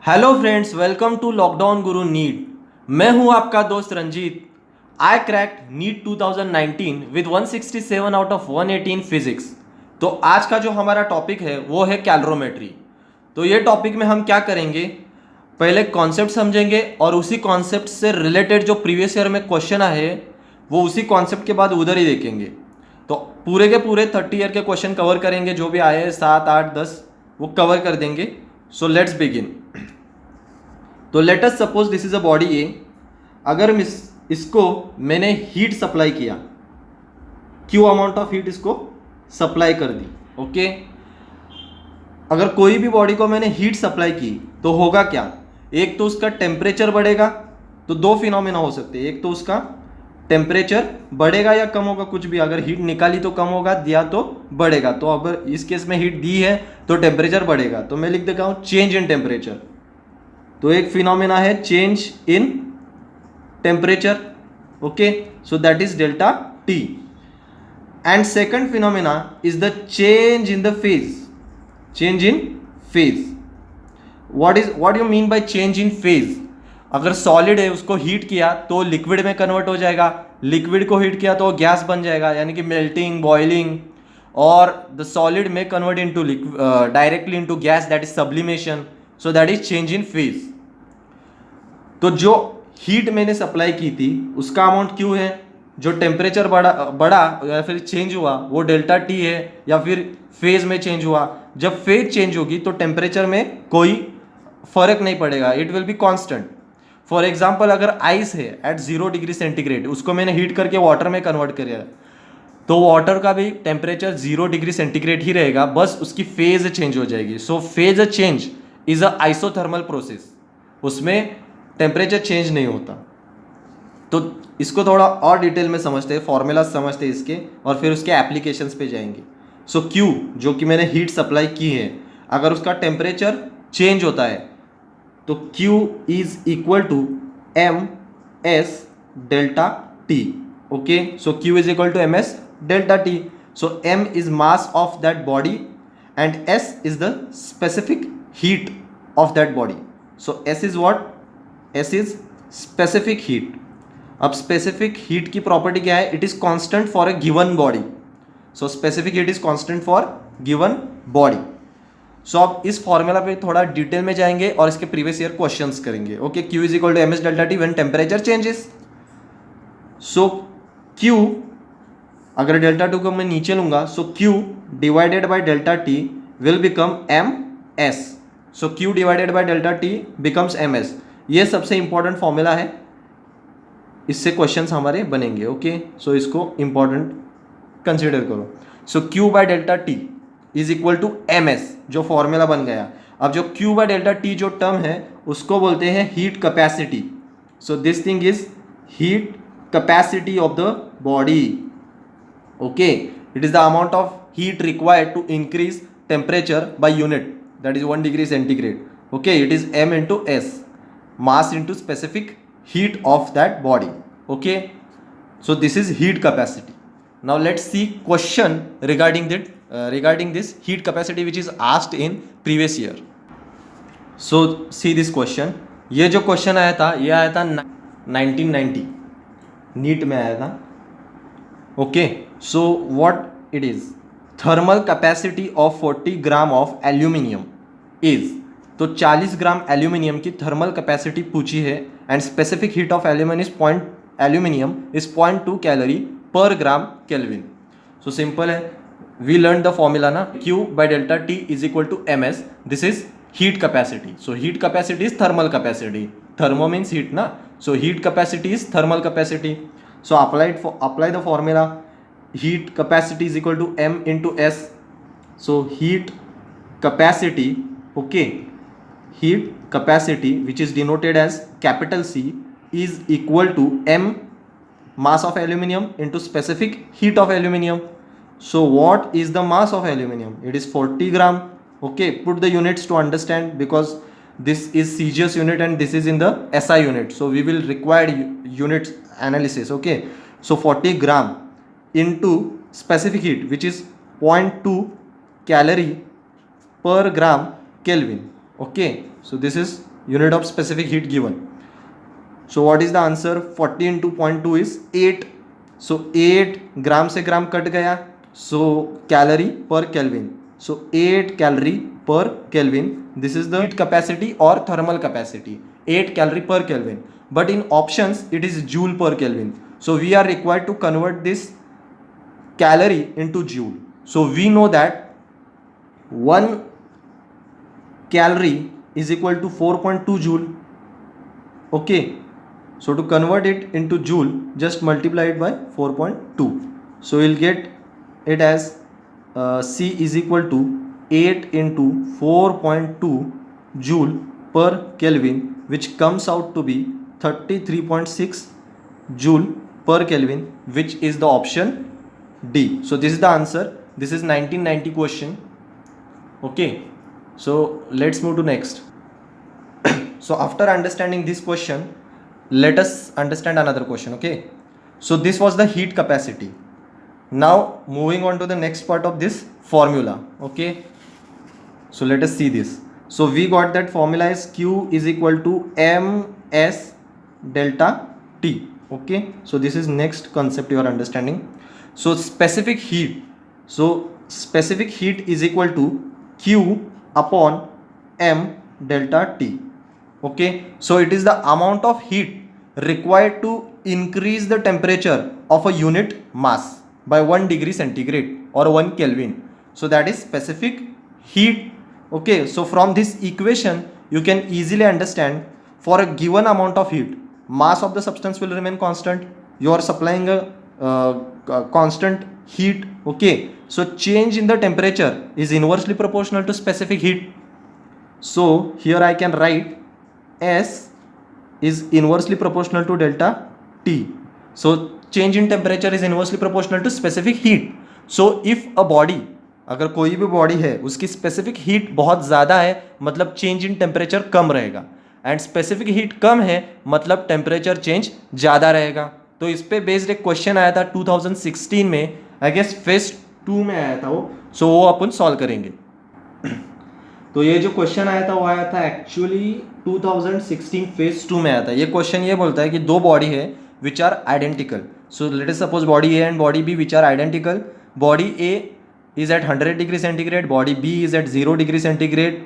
Hello friends, welcome to lockdown guru NEET. मैं हूं आपका दोस्त Ranjeet. I cracked NEET 2019 with 167 out of 118 physics. तो आज का जो हमारा टॉपिक है वो है कैलोरीमेट्री। तो ये टॉपिक में हम क्या करेंगे, पहले कॉन्सेप्ट समझेंगे और उसी कॉन्सेप्ट से रिलेटेड जो प्रीवियस ईयर में क्वेश्चन आए वो उसी कॉन्सेप्ट के बाद उधर ही देखेंगे। तो पूरे के पूरे 30 ईयर के क्वेश्चन कवर करेंगे, जो भी आए 7, 8, 10 वो कवर कर देंगे। So let's begin. तो let us suppose this is a body A. अगर इसको मैंने हीट सप्लाई किया, क्यू अमाउंट ऑफ हीट इसको सप्लाई कर दी, ओके। अगर कोई भी बॉडी को मैंने हीट सप्लाई की तो होगा क्या, एक तो उसका टेम्परेचर बढ़ेगा। तो दो फिनोमेना हो सकते हैं, एक तो उसका टेम्परेचर बढ़ेगा या कम होगा, कुछ भी। अगर हीट निकाली तो कम होगा, दिया तो बढ़ेगा। तो अगर इस केस में हीट दी है तो टेम्परेचर बढ़ेगा, तो मैं लिख देता हूं चेंज इन टेम्परेचर। तो एक फिनोमेना है change in temperature, okay. So that is delta T. And second phenomena is the change in the phase. Change in phase, what you mean by change in phase. अगर solid है उसको heat किया तो liquid में convert हो जाएगा, liquid को heat किया तो गैस बन जाएगा, यानी कि मेल्टिंग, बॉइलिंग। और द सॉलिड में convert into directly into gas, that is sublimation. So that is change in phase. तो जो हीट मैंने सप्लाई की थी उसका अमाउंट क्यू है, जो टेम्परेचर बढ़ा या फिर चेंज हुआ वो डेल्टा टी है, या फिर फेज में चेंज हुआ। जब फेज चेंज होगी तो टेम्परेचर में कोई फर्क नहीं पड़ेगा, it will be constant. For example, अगर आइस है एट 0 डिग्री सेंटीग्रेड, उसको मैंने हीट करके वाटर में कन्वर्ट किया, तो वाटर का भी टेम्परेचर 0 डिग्री सेंटीग्रेड ही रहेगा, बस उसकी फेज चेंज हो जाएगी। So phase change is a isothermal process, उसमें टेम्परेचर चेंज नहीं होता। तो इसको थोड़ा और डिटेल में समझते हैं, फॉर्मूला समझते हैं इसके, और फिर उसके एप्लीकेशंस पे जाएंगे। सो Q जो कि मैंने हीट सप्लाई की है, अगर उसका टेम्परेचर चेंज होता है तो Q is equal to M S delta T, okay. So Q is equal to M S delta T. So m is mass of that body and s is the specific heat of that body. So s is what, S is specific heat. अब specific heat की property क्या है, it is constant for a given body. So specific heat is constant for given body. So अब इस formula पे थोड़ा detail में जाएंगे और इसके प्रीवियस ईयर क्वेश्चंस करेंगे, okay. Q is equal to M S delta t when temperature changes. So Q, अगर डेल्टा टू को मैं नीचे लूंगा, so Q divided by delta t will become m s. So Q divided by delta t becomes m s. ये सबसे important formula है, इससे questions हमारे बनेंगे, ओके। सो इसको इंपॉर्टेंट कंसिडर करो। So Q by delta t is equal to M s, जो formula बन गया। अब जो Q बाय डेल्टा टी जो टर्म है उसको बोलते हैं heat capacity. So this thing is heat capacity of the body, okay. It is the amount of heat required to increase temperature by unit, that is 1 degree centigrade, okay. It is m into s, mass into specific heat of that body, okay. So this is heat capacity. Now let's see question regarding this heat capacity which is asked in previous year. So see this question. ये जो question आया था ये आया था 1990 NEET में आया था, okay. So what it is, thermal capacity of 40 gram of aluminium is. तो 40 ग्राम एल्यूमिनियम की थर्मल कैपेसिटी पूछी है and specific heat of aluminium is 0.2 calorie per gram kelvin. So simple है, वी लर्न द फॉर्मूला ना, Q by delta T is equal to M s. This is heat capacity. So heat capacity is thermal capacity, thermo means heat ना, so heat capacity is thermal capacity. So apply the formula, heat capacity is equal to m into s. So heat capacity, okay, heat capacity which is denoted as capital C is equal to m mass of aluminium into specific heat of aluminium. So what is the mass of aluminium? It is 40 gram, okay. Put the units to understand, because this is CGS unit and this is in the SI unit, so we will require units analysis, okay. So 40 gram into specific heat which is 0.2 calorie per gram Kelvin, okay. So this is unit of specific heat given. So what is the answer? 40 into 0.2 is 8. So 8 ग्राम से ग्राम cut गया, so calorie per Kelvin. So 8 calorie per Kelvin. This is the heat capacity or thermal capacity. 8 calorie per Kelvin. But in options it is joule per Kelvin. So we are required to convert this calorie into joule. So we know that 1 calorie is equal to 4.2 joule. Okay. So to convert it into joule, just multiply it by 4.2. So we'll get it as C is equal to 8 into 4.2 joule per Kelvin, which comes out to be 33.6 joule per Kelvin, which is the option D. So this is the answer. This is 1990 question. Okay. So let's move to next. So after understanding this question, let us understand another question. Okay, so this was the heat capacity. Now moving on to the next part of this formula. Okay, so let us see this. So we got that formula is Q is equal to ms delta T. Okay, so this is next concept you are understanding. So specific heat, so specific heat is equal to Q upon m delta T. Okay, so it is the amount of heat required to increase the temperature of a unit mass by 1 degree centigrade or 1 Kelvin. So that is specific heat. Okay, so from this equation you can easily understand, for a given amount of heat, mass of the substance will remain constant. You are supplying a constant heat. Okay, so change in the temperature is inversely proportional to specific heat. So here I can write S is inversely proportional to delta T. So change in temperature is inversely proportional to specific heat. So if a body, अगर कोई भी body है उसकी specific heat बहुत ज़्यादा है, मतलब change in temperature कम रहेगा, एंड स्पेसिफिक हीट कम है मतलब टेम्परेचर चेंज ज़्यादा रहेगा. तो इस पे बेस्ड एक क्वेश्चन आया था 2016 में, आई गेस फेज 2 में आया था वो. सो वो अपन सॉल्व करेंगे. तो ये जो क्वेश्चन आया था वो आया था एक्चुअली 2016 फेज 2 में आया था. ये क्वेश्चन ये बोलता है कि दो बॉडी है which are identical. So let us suppose body A and body B which are identical. Body A is at 100 degree centigrade, body B is at 0 degree centigrade.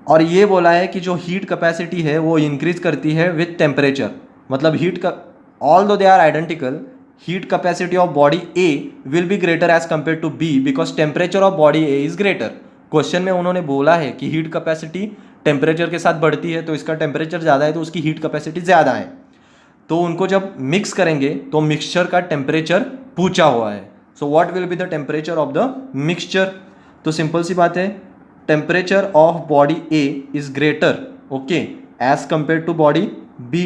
और ये बोला है कि जो हीट कैपेसिटी है वो इंक्रीज करती है विथ टेम्परेचर. मतलब हीट का, although they are identical, heat capacity of body A will be greater as compare to B because temperature of body A is greater. Question में उन्होंने बोला है कि हीट कैपेसिटी टेम्परेचर के साथ बढ़ती है, तो इसका टेम्परेचर ज़्यादा है तो उसकी हीट कैपेसिटी ज़्यादा है. तो उनको जब मिक्स करेंगे तो मिक्सचर का टेम्परेचर पूछा हुआ है. So what will be the temperature of the mixture. तो सिंपल सी बात है, temperature of body A is greater, okay, as compare to body B.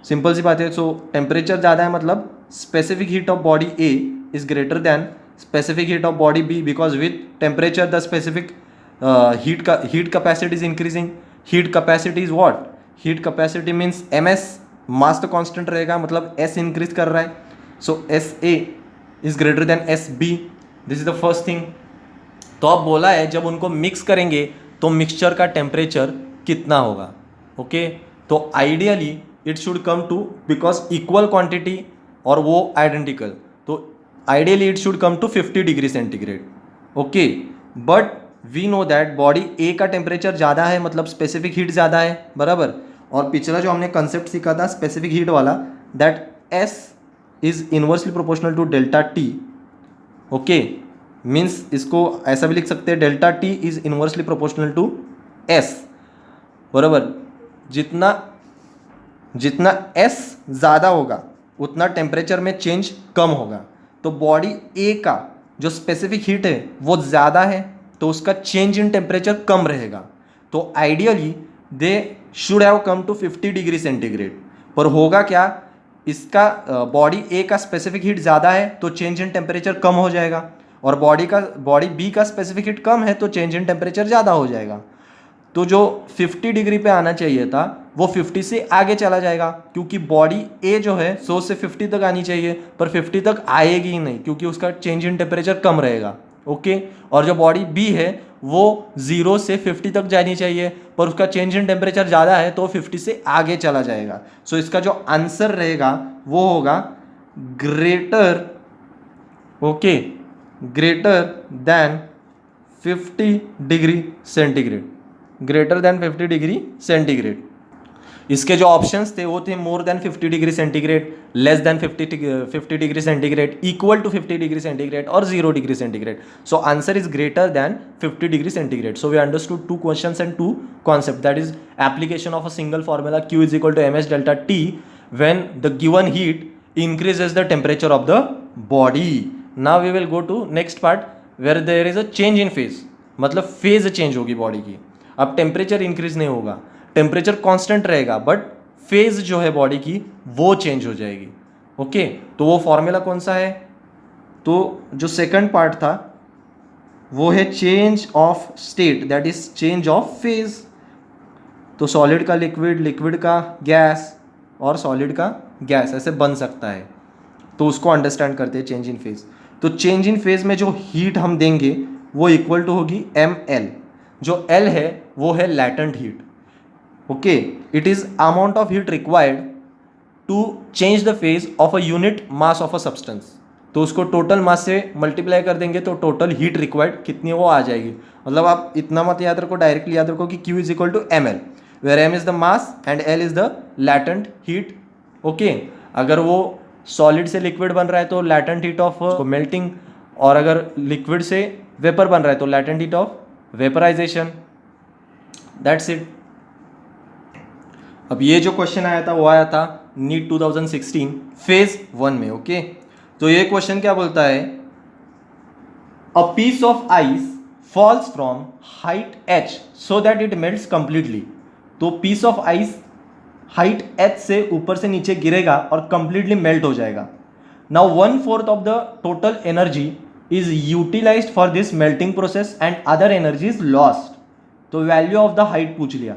Simple सी बात है. सो टेम्परेचर ज़्यादा है मतलब specific heat of body A is greater than specific heat of body B, because with temperature the specific heat capacity is increasing. Heat capacity is what? Heat capacity means ms, mass तो constant रहेगा मतलब S increase कर रहा है. So SA is greater than SB. This is the first thing. तो अब बोला है जब उनको मिक्स करेंगे तो मिक्सचर का टेम्परेचर कितना होगा. ओके, तो ideally it should come to, because equal quantity और वो आइडेंटिकल, तो ideally it should come to 50 degree centigrade. Okay, but we know that body A का टेम्परेचर ज़्यादा है मतलब स्पेसिफिक हीट ज़्यादा है, बराबर. और पिछला जो हमने कंसेप्ट सीखा था स्पेसिफिक हीट वाला, that s is inversely proportional to delta T. Okay, means इसको ऐसा भी लिख सकते हैं, delta t is inversely proportional to s, बराबर. जितना एस ज़्यादा होगा उतना टेम्परेचर में चेंज कम होगा. तो बॉडी ए का जो स्पेसिफिक हीट है वो ज़्यादा है तो उसका चेंज इन टेम्परेचर कम रहेगा. तो ideally they should have come to 50 degree centigrade. पर होगा क्या, इसका बॉडी ए का स्पेसिफिक हीट ज़्यादा है तो चेंज इन टेम्परेचर कम हो जाएगा, और बॉडी बी का स्पेसिफिक हीट कम है तो चेंज इन टेम्परेचर ज़्यादा हो जाएगा. तो जो 50 डिग्री पे आना चाहिए था वो 50 से आगे चला जाएगा, क्योंकि बॉडी ए जो है 100 से 50 तक आनी चाहिए, पर 50 तक आएगी ही नहीं क्योंकि उसका चेंज इन टेम्परेचर कम रहेगा. ओके। और जो बॉडी बी है वो 0 से 50 तक जानी चाहिए, पर उसका चेंज इन टेम्परेचर ज़्यादा है तो 50 से आगे चला जाएगा। सो इसका जो आंसर रहेगा वो होगा greater, okay, greater than 50 degree centigrade, greater than 50 degree centigrade. इसके जो ऑप्शंस थे वो थे more than 50 degree centigrade, less than 50 degree centigrade, equal to 50 degree centigrade और 0 degree centigrade. So answer is greater than 50 degree centigrade. So we understood two questions and two concepts, that is application of a single formula Q is equal to ms delta T when the given heat increases the temperature of the body. Now we will go to next part where there is a change in phase, मतलब phase change होगी body की. अब temperature increase नहीं होगा, temperature constant रहेगा, but phase जो है body की वो चेंज हो जाएगी. ओके, तो वो फॉर्मूला कौन सा है? तो जो सेकंड पार्ट था वो है change of state, that is change of phase. तो सॉलिड का लिक्विड, लिक्विड का गैस और सॉलिड का गैस ऐसे बन सकता है. तो उसको अंडरस्टैंड करते हैं चेंज इन फेज. तो चेंज इन फेज में जो हीट हम देंगे वो इक्वल टू होगी ml. जो L है वो है latent heat. Okay, it is amount of heat required to change the phase of a unit mass of a substance. तो उसको टोटल मास से मल्टीप्लाई कर देंगे तो टोटल हीट रिक्वायर्ड कितनी वो आ जाएगी. मतलब आप इतना मत याद रखो, डायरेक्टली याद रखो कि Q is equal to ml, where m is the mass and L is the latent heat. Okay, अगर वो सॉलिड से लिक्विड बन रहा है तो लैटेंट हीट ऑफ मेल्टिंग, और अगर लिक्विड से वेपर बन रहा है तो latent heat of vaporisation. That's it. अब ये जो क्वेश्चन आया था वो आया था नीट 2016 फेज 1 में. ओके, तो ये क्वेश्चन क्या बोलता है? A piece of ice falls from height h so that it melts completely. तो piece of ice height h से ऊपर से नीचे गिरेगा और कंप्लीटली मेल्ट हो जाएगा. Now 1/4 of the total energy is utilised for this melting process and other energy is lost. तो वैल्यू ऑफ द हाइट पूछ लिया,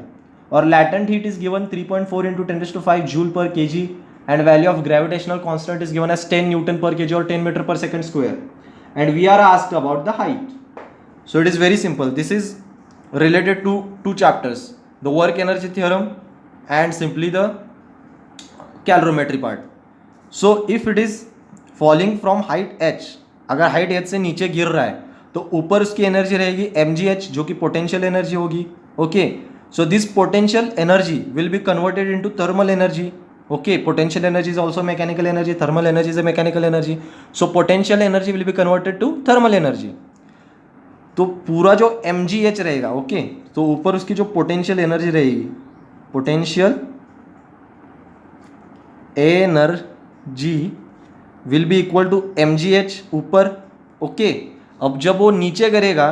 और latent heat is given 3.4 into 10⁵ joule per kg, and value of gravitational constant is given as 10 Newton per kg or 10 meter per second square, and we are asked about the height. So it is very simple. This is related to two chapters, the work energy theorem and simply the calorimetry part. So if it is falling from height h, अगर height h से नीचे गिर रहा है तो ऊपर उसकी energy रहेगी mgh, जो कि पोटेंशियल एनर्जी होगी. Okay, so this potential energy will be converted into thermal energy. Okay, potential energy is also mechanical energy, thermal energy is a mechanical energy. So potential energy will be converted to thermal energy. तो पूरा जो mgh रहेगा, okay, तो ऊपर उसकी जो potential energy रहेगी, potential energy will be equal to mgh ऊपर. ओके, अब जब वो नीचे गिरेगा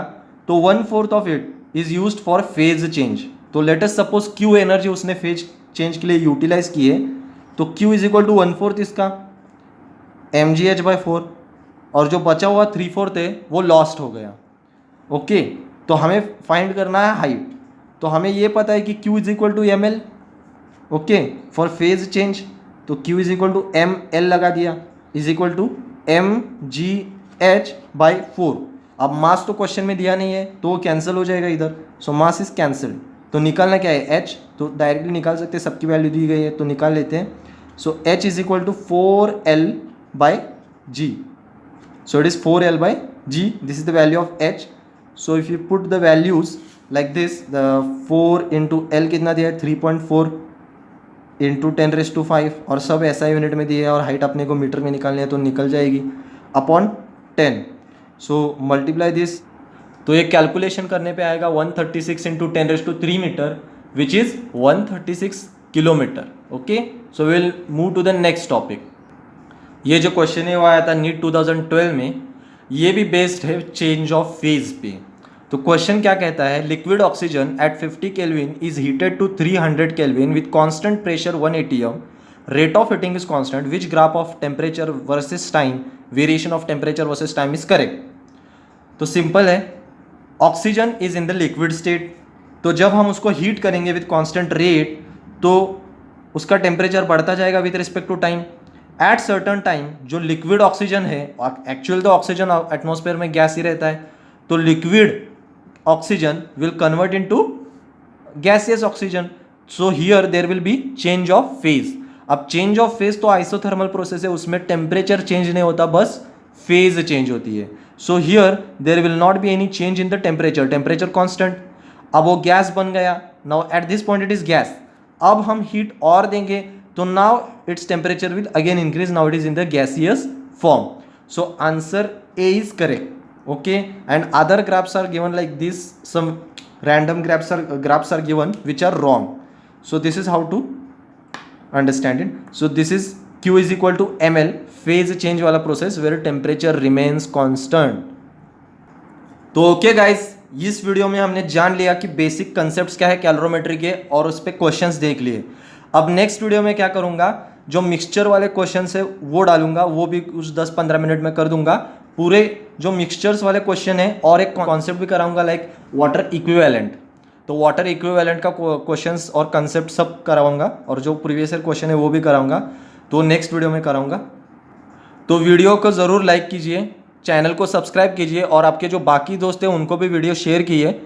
तो 1/4 of it is used for phase change. तो let us suppose Q energy उसने फेज चेंज के लिए यूटिलाइज की है, तो Q इज इक्वल टू 1/4 इसका mgh/4, और जो बचा हुआ 3/4 है वो लॉस्ट हो गया. ओके, तो हमें फाइंड करना है हाइट. तो हमें ये पता है कि Q is equal to ml, okay, for phase change. तो Q is equal to ml लगा दिया, इज इक्वल टू mgh/4. अब मास तो क्वेश्चन में दिया नहीं है तो वो कैंसिल हो जाएगा इधर. सो मास इज कैंसिल्ड. तो निकालना क्या है? h. तो डायरेक्टली निकाल सकते हैं, सबकी वैल्यू दी गई है तो निकाल लेते हैं. So h is equal to 4l/g. So it is 4l/g. This is the value of h. So if you put the values like this, the 4 into l कितना दिया है? 3.4 इंटू 10⁵, और सब ऐसा यूनिट में दिया है, और हाइट अपने को मीटर में निकालनी है तो निकल जाएगी अपॉन 10. So multiply this. तो ये कैलकुलेशन करने पे आएगा 136 into 10⁻³ metre, which is 136 kilometre. Okay, so will move to the next topic. ये जो क्वेश्चन है वो आया था नीट 2012 में. ये भी बेस्ड है चेंज ऑफ फेज पे. तो क्वेश्चन क्या कहता है? Liquid oxygen at 50 kelvin is heated to 300 kelvin with constant pressure 1 atm. Rate of heating is constant. Which graph of temperature versus time, variation of temperature versus time is correct. तो simple है, oxygen is in the liquid state. तो जब हम उसको heat करेंगे with constant rate तो उसका temperature बढ़ता जाएगा with respect to time. At certain time जो लिक्विड ऑक्सीजन है, एक्चुअल तो ऑक्सीजन एटमॉस्फेयर में गैस ही रहता है, तो liquid oxygen will convert into gaseous oxygen. So here there will be change of phase. अब चेंज ऑफ फेज तो आइसोथर्मल प्रोसेस है, उसमें टेम्परेचर चेंज नहीं होता, बस फेज चेंज होती है. So here there will not be any change in the temperature, temperature constant. अब वो गैस बन गया. Now at this point it is gas. अब हम हीट और देंगे तो now its temperature will again increase. Now it is in the gaseous form. So answer A is correct. Okay, and other graphs are given like this, some random graphs are given which are wrong. So this is how to understand it. So this is Q is equal to ml, phase change वाला process where temperature remains constant. तो okay guys, इस video में हमने जान लिया कि basic concepts क्या है कैलोरीमेट्री के, और उस पर क्वेश्चंस देख लिए. अब नेक्स्ट वीडियो में क्या करूंगा, जो मिक्सचर वाले क्वेश्चंस है वो डालूंगा, वो भी कुछ 10-15 मिनट में कर दूंगा. पूरे जो मिक्सचर्स वाले क्वेश्चन है और एक कॉन्सेप्ट भी कराऊंगा लाइक वाटर इक्विवेलेंट. तो वाटर इक्विवेलेंट का क्वेश्चंस और कंसेप्ट सब कराऊंगा, और जो प्रीवियस ईयर क्वेश्चन है वो भी कराऊंगा. तो नेक्स्ट वीडियो में कराऊंगा. तो वीडियो को ज़रूर लाइक कीजिए, चैनल को सब्सक्राइब कीजिए, और आपके जो बाकी दोस्त हैं उनको भी वीडियो शेयर कीजिए.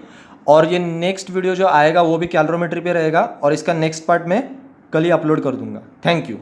और ये नेक्स्ट वीडियो जो आएगा वो भी कैलोरीमेट्री पे रहेगा, और इसका नेक्स्ट पार्ट मैं कल ही अपलोड कर दूंगा. Thank you.